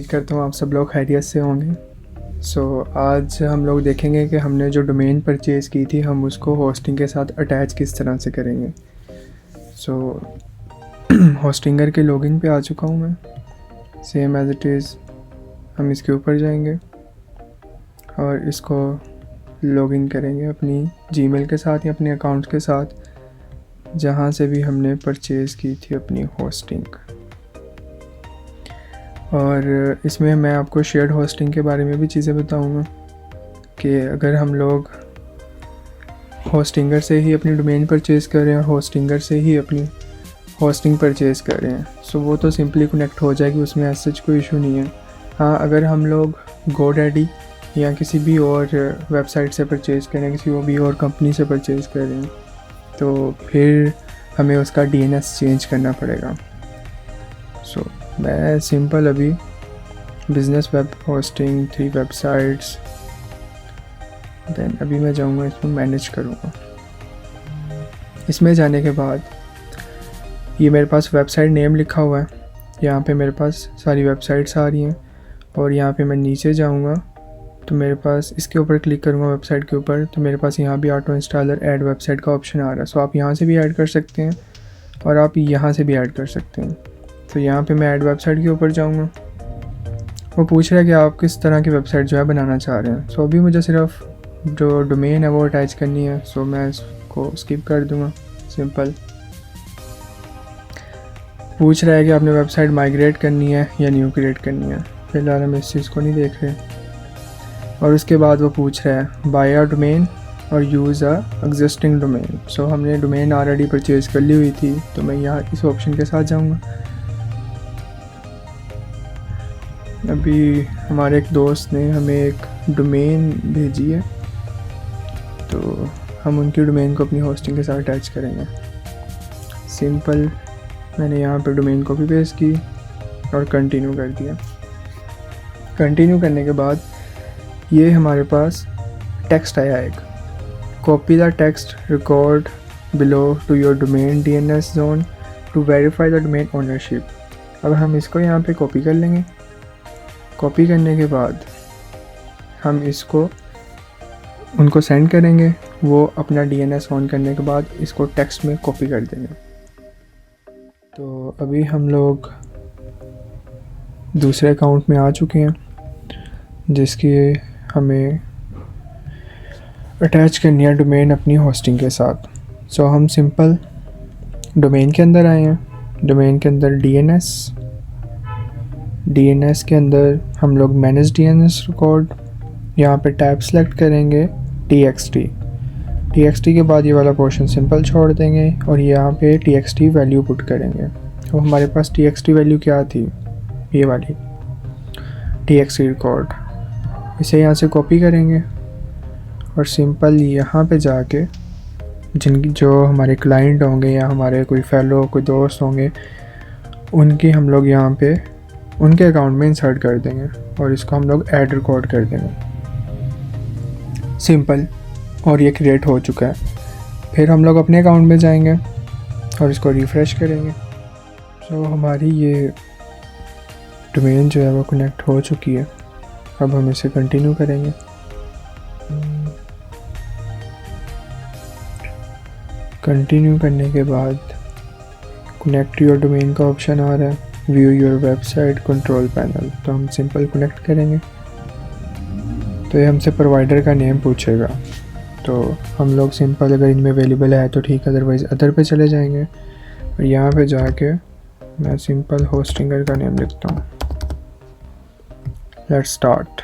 उम्मीद करता हूँ आप सब लोग खैरियत से होंगे। आज हम लोग देखेंगे कि हमने जो डोमेन परचेज़ की थी हम उसको होस्टिंग के साथ अटैच किस तरह से करेंगे। होस्टिंगर के लॉगिन पे आ चुका हूँ मैं। सेम एज़ इट इज़ हम इसके ऊपर जाएंगे और इसको लॉगिन करेंगे अपनी जीमेल के साथ या अपने अकाउंट के साथ जहाँ से भी हमने परचेज़ की थी अपनी होस्टिंग। और इसमें मैं आपको शेयर्ड होस्टिंग के बारे में भी चीज़ें बताऊंगा कि अगर हम लोग होस्टिंगर से ही अपनी डोमेन परचेज़ कर रहे हैं और होस्टिंगर से ही अपनी होस्टिंग परचेज़ कर रहे हैं वो तो सिंपली कनेक्ट हो जाएगी, उसमें ऐसा कोई इशू नहीं है। हाँ, अगर हम लोग GoDaddy या किसी भी और वेबसाइट से परचेज़ कर रहे हैं, किसी भी और कंपनी से परचेज़ कर रहे हैं तो फिर हमें उसका DNS चेंज करना पड़ेगा। मैं सिंपल अभी business web hosting 3 websites then अभी मैं जाऊंगा इसमें मैनेज करूंगा। इसमें जाने के बाद ये मेरे पास वेबसाइट नेम लिखा हुआ है, यहाँ पे मेरे पास सारी वेबसाइट्स आ रही हैं और यहाँ पे मैं नीचे जाऊंगा तो मेरे पास इसके ऊपर क्लिक करूंगा वेबसाइट के ऊपर तो मेरे पास यहाँ भी ऑटो इंस्टॉलर ऐड वेबसाइट का ऑप्शन आ रहा है। आप यहाँ से भी ऐड कर सकते हैं और आप यहाँ से भी ऐड कर सकते हैं। तो यहाँ पे मैं ऐड वेबसाइट के ऊपर जाऊँगा। वो पूछ रहा है कि आप किस तरह की वेबसाइट जो है बनाना चाह रहे हैं। अभी मुझे सिर्फ जो डोमेन है वो अटैच करनी है। मैं इसको स्किप कर दूँगा। सिंपल पूछ रहा है कि आपने वेबसाइट माइग्रेट करनी है या न्यू क्रिएट करनी है। फिलहाल हम इस चीज़ को नहीं देख रहे। और उसके बाद वो पूछ रहा है बाय अ डोमेन और यूज़ अ एग्जिस्टिंग डोमेन। हमने डोमेन ऑलरेडी परचेज़ कर ली हुई थी तो मैं यहाँ इस ऑप्शन के साथ जाऊँगा। अभी हमारे एक दोस्त ने हमें एक डोमेन भेजी है तो हम उनकी डोमेन को अपनी होस्टिंग के साथ अटैच करेंगे। सिंपल मैंने यहाँ पे डोमेन को भी पेस्ट की और कंटिन्यू कर दिया। कंटिन्यू करने के बाद ये हमारे पास टेक्स्ट आया एक, copy the text record below to your domain DNS zone to verify the domain ownership. अब हम इसको यहाँ पे कॉपी कर लेंगे। कॉपी करने के बाद हम इसको उनको सेंड करेंगे। वो अपना DNS ऑन करने के बाद इसको टेक्स्ट में कॉपी कर देंगे। तो अभी हम लोग दूसरे अकाउंट में आ चुके हैं जिसकी हमें अटैच करनी है डोमेन अपनी होस्टिंग के साथ। हम सिंपल डोमेन के अंदर आए हैं। डोमेन के अंदर DNS के अंदर हम लोग मैनेज DNS रिकॉर्ड, यहाँ पे टैब सेलेक्ट करेंगे TXT के बाद ये वाला पोर्शन सिंपल छोड़ देंगे और यहाँ पे TXT वैल्यू पुट करेंगे। तो हमारे पास TXT वैल्यू क्या थी, ये वाली TXT रिकॉर्ड। इसे यहाँ से कॉपी करेंगे और सिंपल यहाँ पे जाके जो हमारे क्लाइंट होंगे या हमारे कोई फेलो कोई दोस्त होंगे उनकी हम लोग यहाँ पे उनके अकाउंट में इंसर्ट कर देंगे और इसको हम लोग ऐड रिकॉर्ड कर देंगे। सिंपल, और ये क्रिएट हो चुका है। फिर हम लोग अपने अकाउंट में जाएंगे और इसको रिफ़्रेश करेंगे। हमारी ये डोमेन जो है वो कनेक्ट हो चुकी है। अब हम इसे कंटिन्यू करेंगे। कंटिन्यू करने के बाद कनेक्ट योर डोमेन का ऑप्शन आ रहा है, view your website control panel. तो हम सिंपल कनेक्ट करेंगे तो ये हमसे प्रोवाइडर का नेम पूछेगा। तो हम लोग सिंपल अगर इनमें अवेलेबल है तो ठीक, अदरवाइज़ अदर पे चले जाएंगे और यहाँ पे जाके मैं सिंपल होस्टिंगर का नेम लिखता हूँ। Let's start.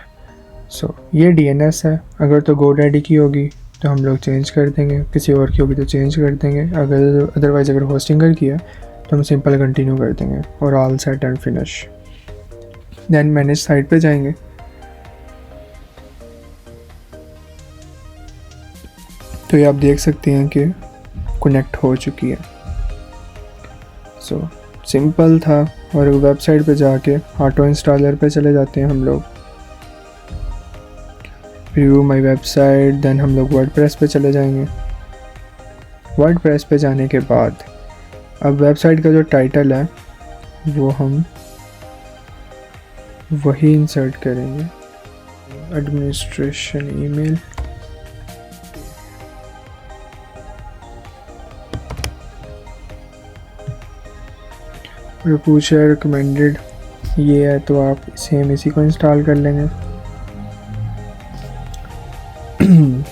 ये DNS है। अगर तो GoDaddy की होगी तो हम लोग चेंज कर देंगे, किसी और की होगी तो चेंज कर देंगे। अदरवाइज़ अगर होस्टिंगर की है तो हम सिंपल कंटिन्यू कर देंगे और all set and finish. Then manage site पे जाएंगे। तो ये आप देख सकते हैं कि कनेक्ट हो चुकी है। सिंपल था। और वेबसाइट पे जाके ऑटो इंस्टॉलर पे चले जाते हैं हम लोग, व्यू माई वेबसाइट, देन हम लोग वर्डप्रेस पे चले जाएंगे। वर्डप्रेस पे जाने के बाद अब वेबसाइट का जो टाइटल है वो हम वही इंसर्ट करेंगे, एडमिनिस्ट्रेशन ईमेल, और पूछा है रिकमेंडेड ये है तो आप सेम इसी को इंस्टॉल कर लेंगे।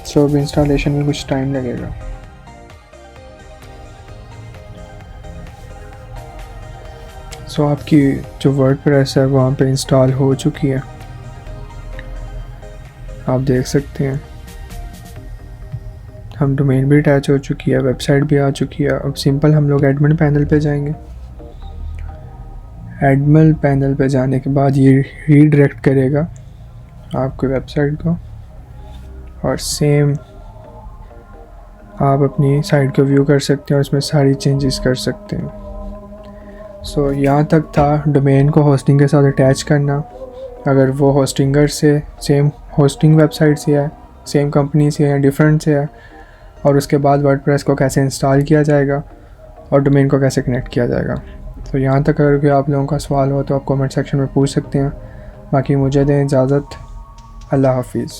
सो अब इंस्टॉलेशन में कुछ टाइम लगेगा। सो आपकी जो वर्डप्रेस है वहाँ पे इंस्टॉल हो चुकी है, आप देख सकते हैं। हम डोमेन भी अटैच हो चुकी है, वेबसाइट भी आ चुकी है। अब सिंपल हम लोग एडमिन पैनल पे जाएंगे। एडमिन पैनल पे जाने के बाद ये रीडायरेक्ट करेगा आपकी वेबसाइट को, और सेम आप अपनी साइट को व्यू कर सकते हैं और उसमें सारी चेंजेस कर सकते हैं। सो यहाँ तक था डोमेन को होस्टिंग के साथ अटैच करना। अगर वो होस्टिंगर से सेम होस्टिंग वेबसाइट से है, सेम कंपनी से है, डिफरेंट से है, और उसके बाद वर्डप्रेस को कैसे इंस्टॉल किया जाएगा और डोमेन को कैसे कनेक्ट किया जाएगा। तो यहाँ तक अगर कोई आप लोगों का सवाल हो तो आप कमेंट सेक्शन में पूछ सकते हैं। बाकी मुझे दें इजाज़त। अल्लाह हाफिज़।